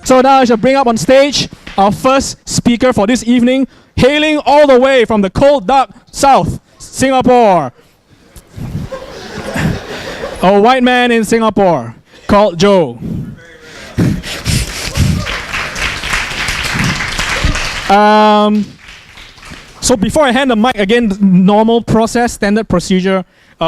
So now I shall bring up on stage our first speaker for this evening, hailing all the way from the cold, dark south, Singapore. A white man in Singapore called Joe. So before I hand the mic, again, normal process, standard procedure.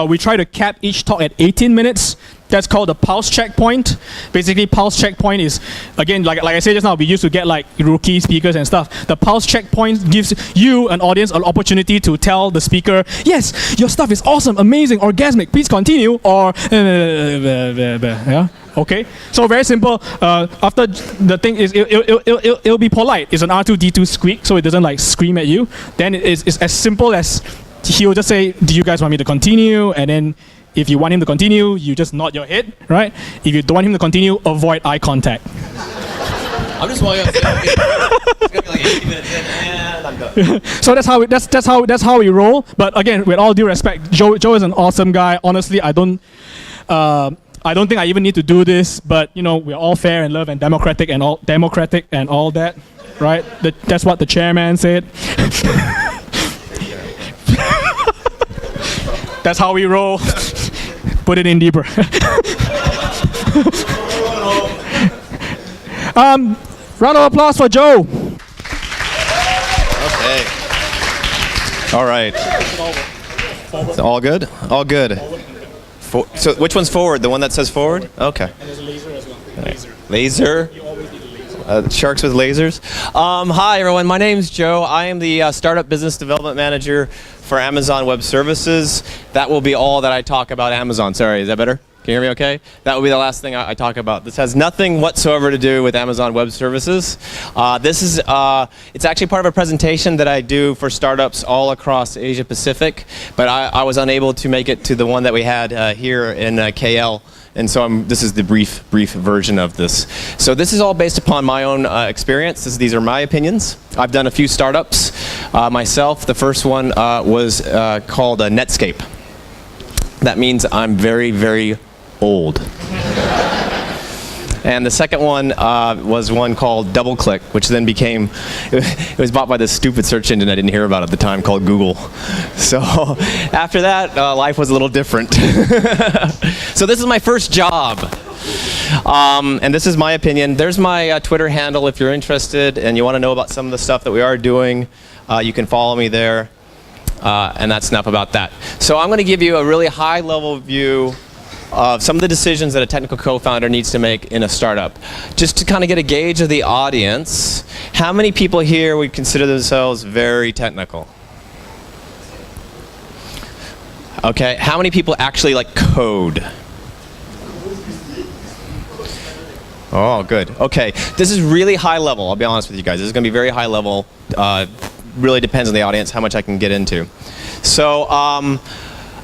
We try to cap each talk at 18 minutes. That's called the pulse checkpoint. Basically, pulse checkpoint is, again, like I said just now, we used to get like rookie speakers and stuff. The pulse checkpoint gives you, an audience, an opportunity to tell the speaker, yes, your stuff is awesome, amazing, orgasmic, please continue, or yeah. Okay, so very simple. After the thing is, it'll be polite. It's an R2D2 squeak, so it doesn't like scream at you. Then it's as simple as he'll just say, do you guys want me to continue? And then if you want him to continue, you just nod your head, right? If you don't want him to continue, avoid eye contact. I'm just walking up. It's gonna be like 80 minutes in, and I'm done. So that's how we roll. But again, with all due respect, Joe is an awesome guy. Honestly, I don't think I even need to do this. But you know, we're all fair and love and democratic and all that, right? That's what the chairman said. That's how we roll. Put it in deeper. Round of applause for Joe. Okay. All right. All good? All good. So which one's forward? The one that says forward? Okay. And there's a laser as well. Laser? You always need a laser. Sharks with lasers. Hi, everyone. My name's Joe. I am the Startup Business Development Manager for Amazon Web Services. That will be all that I talk about Amazon. Sorry, is that better? Can you hear me okay? That will be the last thing I talk about. This has nothing whatsoever to do with Amazon Web Services. It's actually part of a presentation that I do for startups all across Asia Pacific, but I was unable to make it to the one that we had here in KL. And so this is the brief version of this. So this is all based upon my own experience. These are my opinions. I've done a few startups myself. The first one was called Netscape. That means I'm very, very old. And the second one was one called DoubleClick, which then became, it was bought by this stupid search engine I didn't hear about at the time called Google. So after that, life was a little different. So this is my first job. And this is my opinion. There's my Twitter handle if you're interested and you want to know about some of the stuff that we are doing. You can follow me there. And that's enough about that. So I'm going to give you a really high-level view of some of the decisions that a technical co-founder needs to make in a startup. Just to kind of get a gauge of the audience, how many people here would consider themselves very technical? Okay, how many people actually like code? Oh, good. Okay, this is really high level, I'll be honest with you guys. This is going to be very high level. Really depends on the audience how much I can get into. So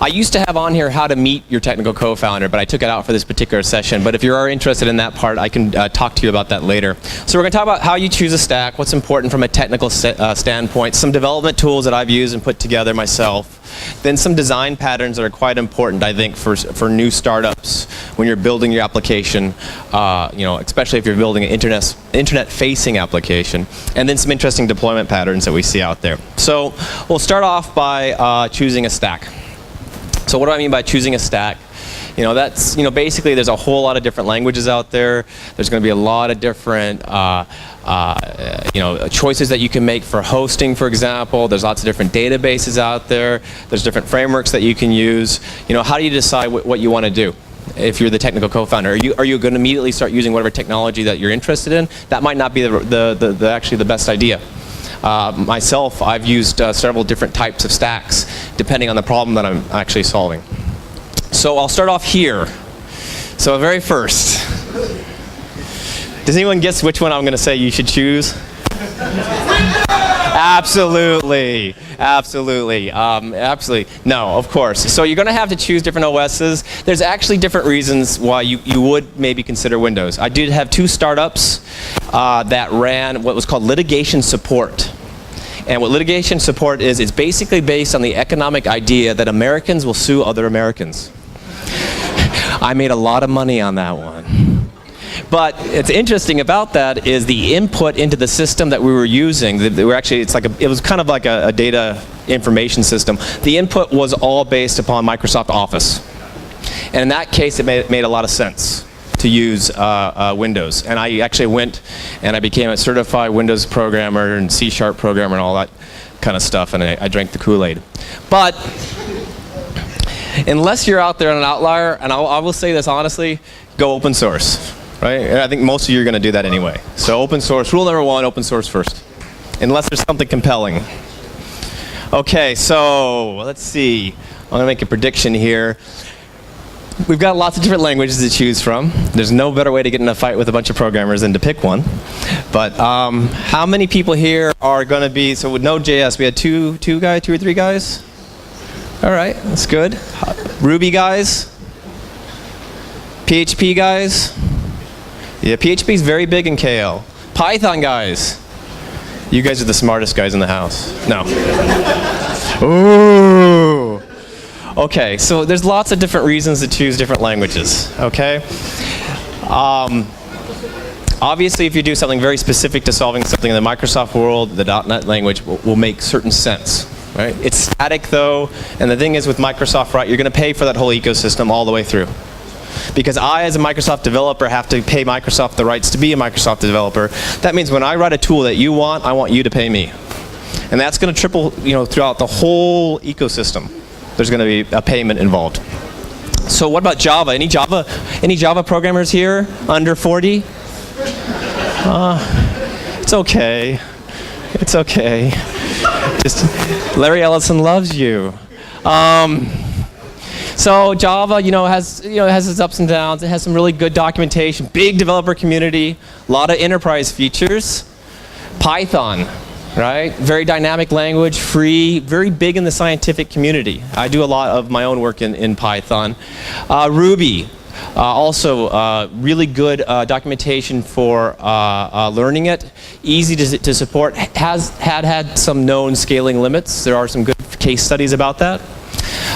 I used to have on here how to meet your technical co-founder, but I took it out for this particular session. But if you are interested in that part, I can talk to you about that later. So we're going to talk about how you choose a stack, what's important from a technical standpoint, some development tools that I've used and put together myself, then some design patterns that are quite important, I think, for new startups when you're building your application, especially if you're building an internet-facing application, and then some interesting deployment patterns that we see out there. So we'll start off by choosing a stack. So what do I mean by choosing a stack? That's basically there's a whole lot of different languages out there. There's going to be a lot of different choices that you can make for hosting, for example. There's lots of different databases out there. There's different frameworks that you can use. How do you decide what you want to do? If you're the technical co-founder, are you going to immediately start using whatever technology that you're interested in? That might not be actually the best idea. Myself, I've used several different types of stacks depending on the problem that I'm actually solving. So I'll start off here. So very first, does anyone guess which one I'm going to say you should choose? Absolutely. Absolutely. No, of course. So you're going to have to choose different OSs. There's actually different reasons why you would maybe consider Windows. I did have two startups that ran what was called litigation support. And what litigation support is, it's basically based on the economic idea that Americans will sue other Americans. I made a lot of money on that one. But it's interesting about that is the input into the system that we were using. They were actually, it was kind of like a data information system. The input was all based upon Microsoft Office. And in that case, it made a lot of sense to use Windows. And I actually went and I became a certified Windows programmer and C# programmer and all that kind of stuff, and I drank the Kool-Aid. But unless you're out there on an outlier, and I will say this honestly, go open source, right? And I think most of you are going to do that anyway. So open source, rule number 1, open source first, unless there's something compelling. Okay, so let's see. I'm going to make a prediction here. We've got lots of different languages to choose from. There's no better way to get in a fight with a bunch of programmers than to pick one. But how many people here are going to be, so with Node.js, we had two or three guys? All right, that's good. Ruby guys? PHP guys? Yeah, PHP is very big in KL. Python guys? You guys are the smartest guys in the house. No. Ooh. Okay, so there's lots of different reasons to choose different languages, okay? Obviously, if you do something very specific to solving something in the Microsoft world, the .NET language will make certain sense, right? It's static, though, and the thing is with Microsoft, right, you're going to pay for that whole ecosystem all the way through. Because I, as a Microsoft developer, have to pay Microsoft the rights to be a Microsoft developer. That means when I write a tool that you want, I want you to pay me. And that's going to triple, throughout the whole ecosystem. There's going to be a payment involved. So what about Java? Any Java programmers here under 40? It's okay. It's okay. Just Larry Ellison loves you. So Java, has its ups and downs. It has some really good documentation, big developer community, a lot of enterprise features. Python. Right? Very dynamic language, free, very big in the scientific community. I do a lot of my own work in Python. Ruby, also really good documentation for learning it. Easy to support. Has had some known scaling limits. There are some good case studies about that.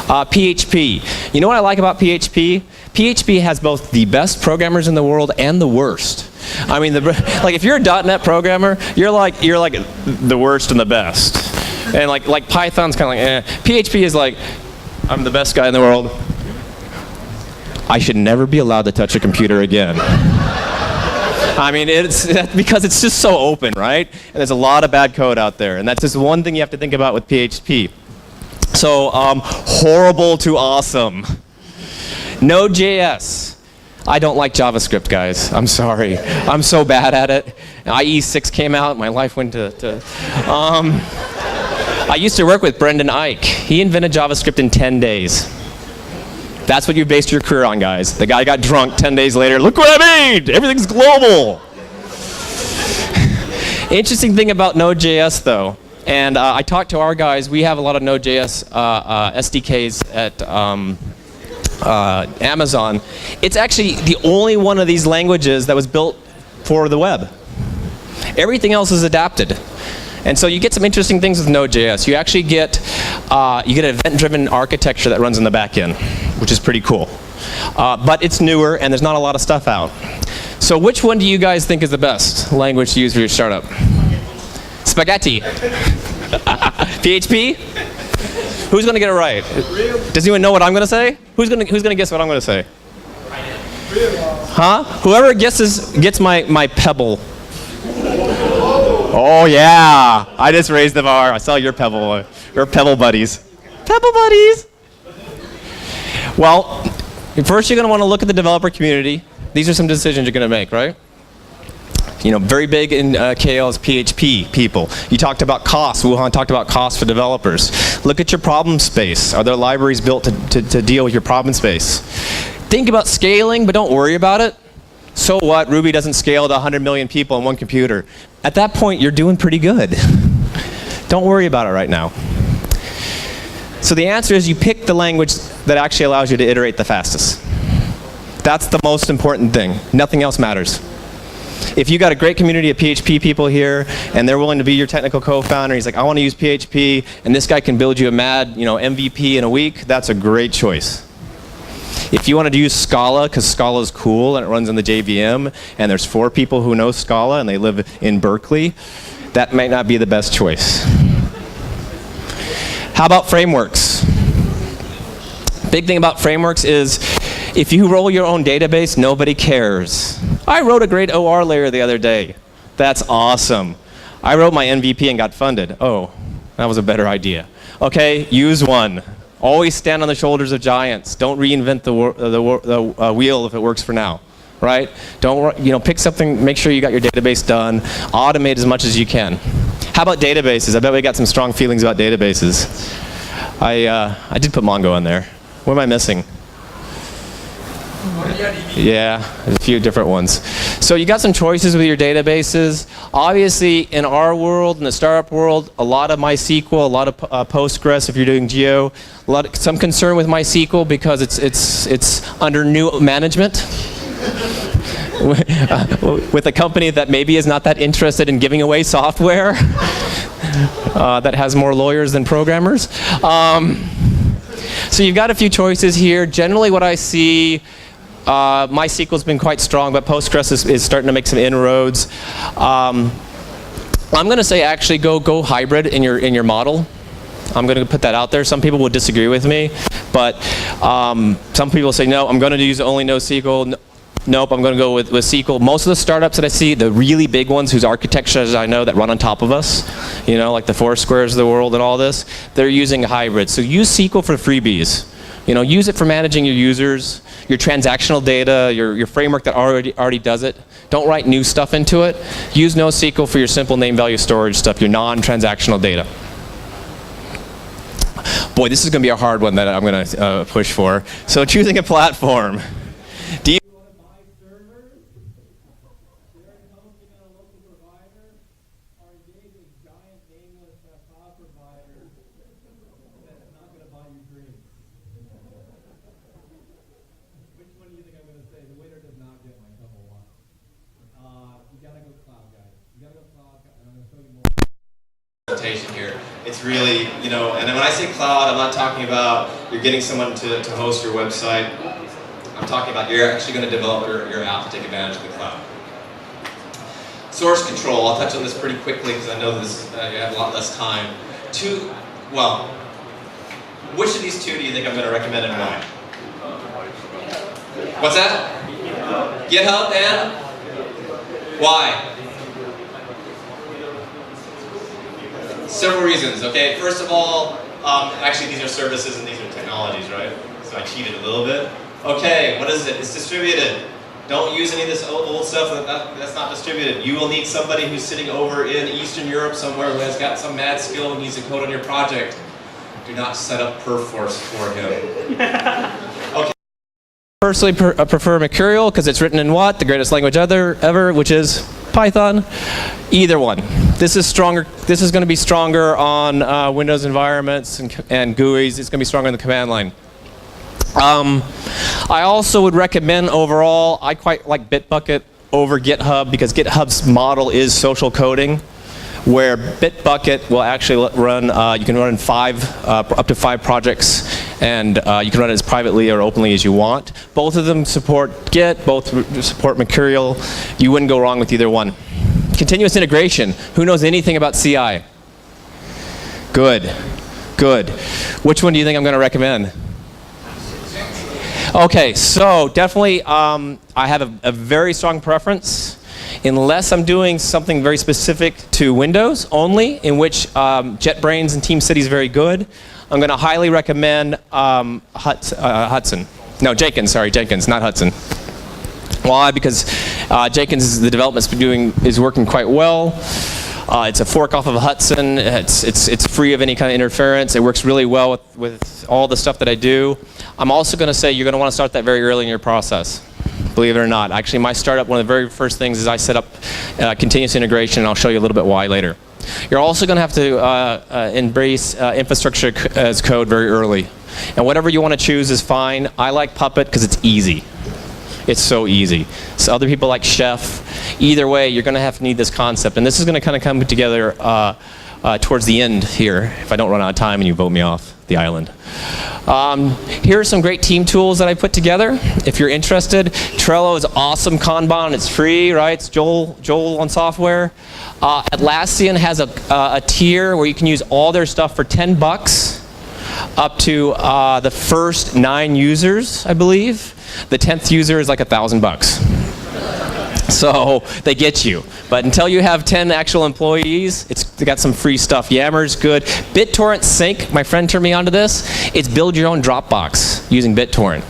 PHP. You know what I like about PHP? PHP has both the best programmers in the world and the worst. I mean, like if you're a .NET programmer, you're like the worst and the best. And like Python's kind of like, PHP is like, I'm the best guy in the world. I should never be allowed to touch a computer again. I mean, it's because it's just so open, right? And there's a lot of bad code out there, and that's just one thing you have to think about with PHP. So, horrible to awesome. Node.js. I don't like JavaScript, guys. I'm sorry. I'm so bad at it. IE 6 came out, my life went to I used to work with Brendan Eich. He invented JavaScript in 10 days. That's what you based your career on, guys. The guy got drunk 10 days later. Look what I made! Everything's global! Interesting thing about Node.js, though, and I talked to our guys. We have a lot of Node.js SDKs at Amazon. It's actually the only one of these languages that was built for the web. Everything else is adapted. And so you get some interesting things with Node.js. You actually get an event-driven architecture that runs in the back end, which is pretty cool. But it's newer, and there's not a lot of stuff out. So which one do you guys think is the best language to use for your startup? Spaghetti. PHP? Who's going to get it right? Does anyone know what I'm going to say? Who's going to guess what I'm going to say? Huh? Whoever guesses gets my Pebble. Oh yeah! I just raised the bar. I saw your Pebble. Your Pebble buddies. Pebble buddies! Well, first you're going to want to look at the developer community. These are some decisions you're going to make, right? Very big in KL is PHP people. You talked about cost. Wuhan talked about cost for developers. Look at your problem space. Are there libraries built to deal with your problem space? Think about scaling, but don't worry about it. So what? Ruby doesn't scale to 100 million people on one computer. At that point, you're doing pretty good. Don't worry about it right now. So the answer is you pick the language that actually allows you to iterate the fastest. That's the most important thing. Nothing else matters. If you got a great community of PHP people here, and they're willing to be your technical co-founder, he's like, I want to use PHP, and this guy can build you a mad, MVP in a week, that's a great choice. If you wanted to use Scala, because Scala is cool and it runs in the JVM, and there's 4 people who know Scala and they live in Berkeley, that might not be the best choice. How about frameworks? Big thing about frameworks is if you roll your own database, nobody cares. I wrote a great OR layer the other day. That's awesome. I wrote my MVP and got funded. Oh, that was a better idea. Okay, use one. Always stand on the shoulders of giants. Don't reinvent the wheel if it works for now, right? Don't, pick something, make sure you got your database done. Automate as much as you can. How about databases? I bet we got some strong feelings about databases. I did put Mongo in there. What am I missing? Yeah, a few different ones. So you got some choices with your databases. Obviously, in our world, in the startup world, a lot of MySQL, a lot of Postgres if you're doing geo. Some concern with MySQL because it's under new management. With a company that maybe is not that interested in giving away software that has more lawyers than programmers. So you've got a few choices here. Generally what I see, MySQL's been quite strong, but Postgres is starting to make some inroads. I'm going to say actually go hybrid in your model. I'm going to put that out there. Some people will disagree with me, but some people say, no, I'm going to use only NoSQL. Nope, I'm going to go with SQL. Most of the startups that I see, the really big ones whose architectures I know that run on top of us, like the Foursquares of the world and all this, they're using a hybrid. So use SQL for freebies. Use it for managing your users, your transactional data, your framework that already does it. Don't write new stuff into it. Use NoSQL for your simple name value storage stuff, your non-transactional data. Boy, this is going to be a hard one that I'm going to push for. So choosing a platform. Do you here. It's really, and when I say cloud, I'm not talking about you're getting someone to host your website. I'm talking about you're actually going to develop your app to take advantage of the cloud. Source control, I'll touch on this pretty quickly because I know this you have a lot less time. Which of these 2 do you think I'm going to recommend and why? What's that? GitHub and? Why? Several reasons, okay? First of all, actually these are services and these are technologies, right? So I cheated a little bit. Okay, what is it? It's distributed. Don't use any of this old stuff that's not distributed. You will need somebody who's sitting over in Eastern Europe somewhere who has got some mad skill and needs to code on your project. Do not set up Perforce for him. Okay. Personally prefer Mercurial because it's written in what? The greatest language ever, which is Python. Either one. This is stronger. This is going to be stronger on Windows environments and GUIs. It's going to be stronger in the command line. I also would recommend overall, I quite like Bitbucket over GitHub because GitHub's model is social coding, where Bitbucket will actually run, you can run in up to 5 projects, and you can run it as privately or openly as you want. Both of them support Git, both support Mercurial. You wouldn't go wrong with either one. Continuous integration. Who knows anything about CI? Good. Good. Which one do you think I'm going to recommend? Okay, so definitely I have a very strong preference. Unless I'm doing something very specific to Windows only, in which JetBrains and TeamCity is very good, I'm going to highly recommend Jenkins, not Hudson. Why? Because Jenkins, the development's is working quite well. It's a fork off of Hudson. It's free of any kind of interference. It works really well with all the stuff that I do. I'm also going to say you're going to want to start that very early in your process. Believe it or not. Actually, my startup, one of the very first things is I set up continuous integration, and I'll show you a little bit why later. You're also going to have to embrace infrastructure as code very early. And whatever you want to choose is fine. I like Puppet because it's easy. It's so easy. So other people like Chef. Either way, you're going to have to need this concept. And this is going to kind of come together towards the end here, if I don't run out of time and you vote me off. the island. Here are some great team tools that I put together. If you're interested, Trello is awesome Kanban. It's free, right? It's Joel on software. Atlassian has a tier where you can use all their stuff for $10 up to the first 9 users, I believe. The 10th user is like $1,000. So they get you. But until you have 10 actual employees, they got some free stuff. Yammer's good. BitTorrent Sync, my friend turned me onto this. It's build your own Dropbox using BitTorrent.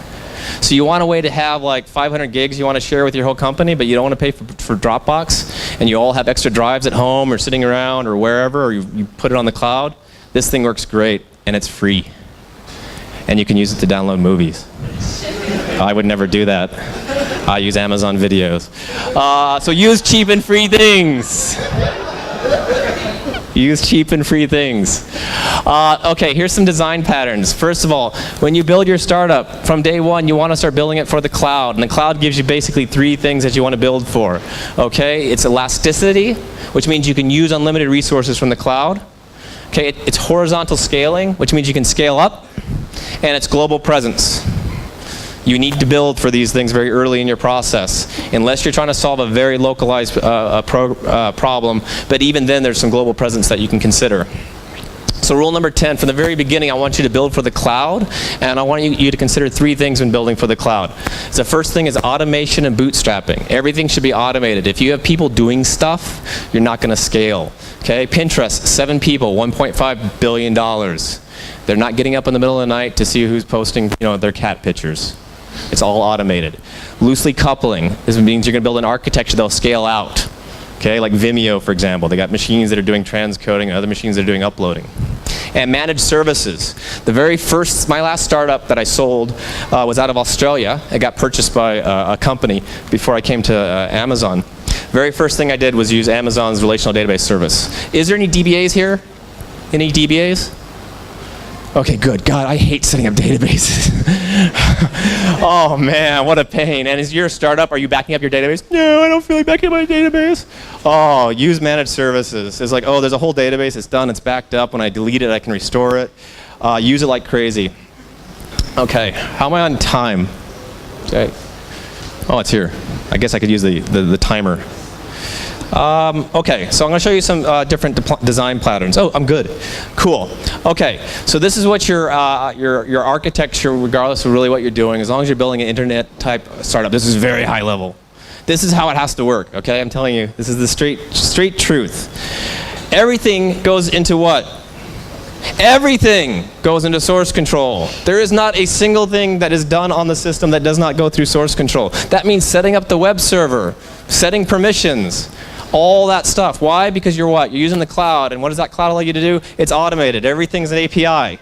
So you want a way to have like 500 gigs you want to share with your whole company, but you don't want to pay for Dropbox, and you all have extra drives at home or sitting around or wherever, or you put it on the cloud. This thing works great, and it's free. And you can use it to download movies. I would never do that. I use Amazon Videos. So use cheap and free things. Use cheap and free things. Okay, here's some design patterns. First of all, when you build your startup, from day one, you want to start building it for the cloud. And the cloud gives you basically 3 things that you want to build for. Okay, it's elasticity, which means you can use unlimited resources from the cloud. Okay, it's horizontal scaling, which means you can scale up. And it's global presence. You need to build for these things very early in your process, unless you're trying to solve a very localized problem. But even then, there's some global presence that you can consider. So rule number 10, from the very beginning, I want you to build for the cloud, and I want you to consider 3 things when building for the cloud. So the first thing is automation and bootstrapping. Everything should be automated. If you have people doing stuff, you're not going to scale. Okay, Pinterest, 7 people, $1.5 billion. They're not getting up in the middle of the night to see who's posting, their cat pictures. It's all automated. Loosely coupling. This means you're going to build an architecture that'll scale out. Okay, like Vimeo, for example. They got machines that are doing transcoding and other machines that are doing uploading. And managed services. My last startup that I sold was out of Australia. It got purchased by a company before I came to Amazon. Very first thing I did was use Amazon's relational database service. Is there any DBAs here? Any DBAs? Okay, good. God, I hate setting up databases. Oh man, what a pain. And is your startup, are you backing up your database? No, I don't feel like backing up my database. Oh, use managed services. It's like, oh, there's a whole database, it's done, it's backed up. When I delete it, I can restore it. Use it like crazy. Okay, how am I on time? Okay. Oh, it's here. I guess I could use the timer. Okay, so I'm going to show you some different design patterns. Oh, I'm good. Cool. Okay, so this is what your architecture, regardless of really what you're doing, as long as you're building an internet type startup, this is very high level. This is how it has to work, okay? I'm telling you, this is the straight truth. Everything goes into what? Everything goes into source control. There is not a single thing that is done on the system that does not go through source control. That means setting up the web server, setting permissions, all that stuff. Why? Because you're what? You're using the cloud, and what does that cloud allow you to do? It's automated. Everything's an API.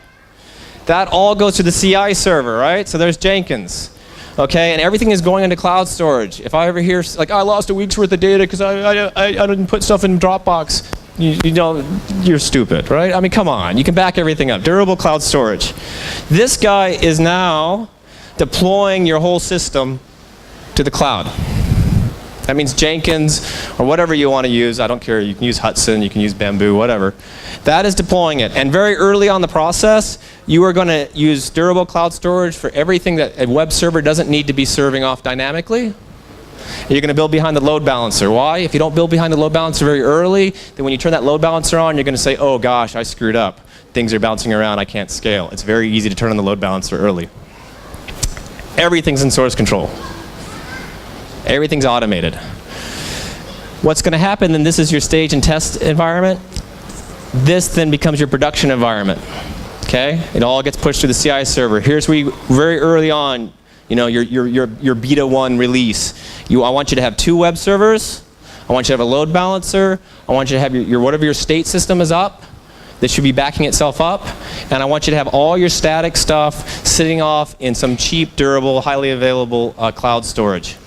That all goes to the CI server, right? So there's Jenkins. Okay, and everything is going into cloud storage. If I ever hear, like, I lost a week's worth of data because I didn't put stuff in Dropbox, you're stupid, right? I mean, come on. You can back everything up. Durable cloud storage. This guy is now deploying your whole system to the cloud. That means Jenkins or whatever you want to use. I don't care. You can use Hudson, you can use Bamboo, whatever. That is deploying it. And very early on the process, you are going to use durable cloud storage for everything that a web server doesn't need to be serving off dynamically. You're going to build behind the load balancer. Why? If you don't build behind the load balancer very early, then when you turn that load balancer on, you're going to say, oh gosh, I screwed up. Things are bouncing around, I can't scale. It's very easy to turn on the load balancer early. Everything's in source control. Everything's automated. What's going to happen then, this is your stage and test environment. This then becomes your production environment. Okay? It all gets pushed through the CI server. Here's where you, very early on, your beta 1 release. I want you to have 2 web servers. I want you to have a load balancer. I want you to have your whatever your state system is up. This should be backing itself up. And I want you to have all your static stuff sitting off in some cheap, durable, highly available cloud storage.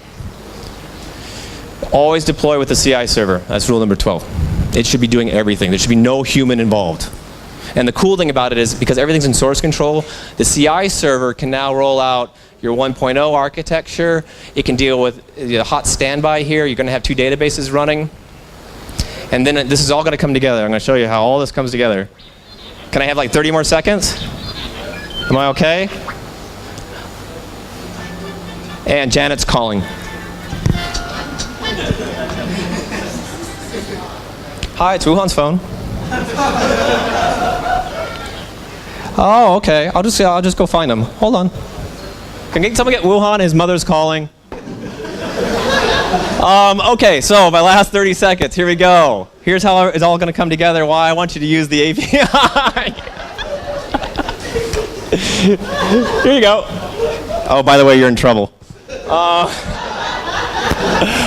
Always deploy with the CI server. That's rule number 12. It should be doing everything. There should be no human involved. And the cool thing about it is, because everything's in source control, the CI server can now roll out your 1.0 architecture. It can deal with hot standby here. You're going to have 2 databases running. And then this is all going to come together. I'm going to show you how all this comes together. Can I have like 30 more seconds? Am I okay? And Janet's calling. Hi, it's Wuhan's phone. Oh, okay. I'll just go find him. Hold on. Can someone get Wuhan? His mother's calling. Okay, so my last 30 seconds. Here we go. Here's how it's all going to come together. Why I want you to use the API. Here you go. Oh, by the way, you're in trouble.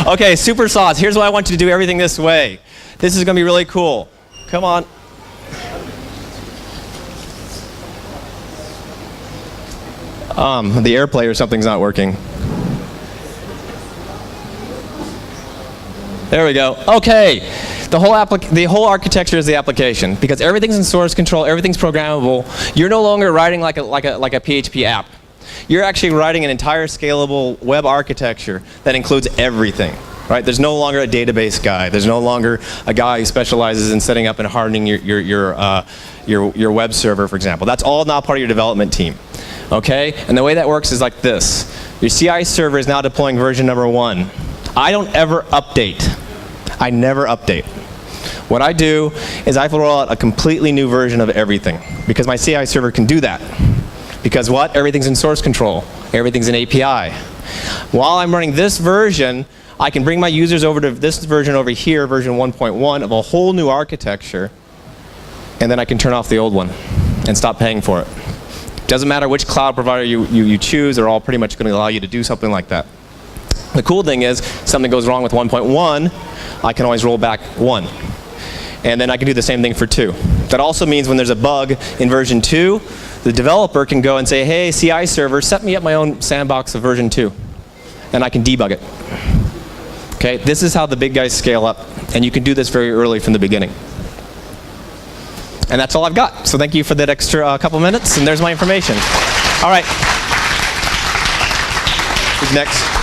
Okay, super sauce. Here's why I want you to do everything this way. This is going to be really cool. Come on. The AirPlay or something's not working. There we go. Okay. The whole architecture is the application because everything's in source control, everything's programmable. You're no longer writing like a PHP app. You're actually writing an entire scalable web architecture that includes everything. Right? There's no longer a database guy. There's no longer a guy who specializes in setting up and hardening your web server, for example. That's all now part of your development team. Okay? And the way that works is like this. Your CI server is now deploying version number 1. I don't ever update. I never update. What I do is I roll out a completely new version of everything because my CI server can do that. Because what? Everything's in source control. Everything's in API. While I'm running this version, I can bring my users over to this version over here, version 1.1 of a whole new architecture, and then I can turn off the old one and stop paying for it. Doesn't matter which cloud provider you choose, they're all pretty much going to allow you to do something like that. The cool thing is, something goes wrong with 1.1, I can always roll back 1. And then I can do the same thing for 2. That also means when there's a bug in version 2, the developer can go and say, hey, CI server, set me up my own sandbox of version 2. And I can debug it. Okay, this is how the big guys scale up, and you can do this very early from the beginning. And that's all I've got. So thank you for that extra couple minutes, and there's my information. All right. Who's next?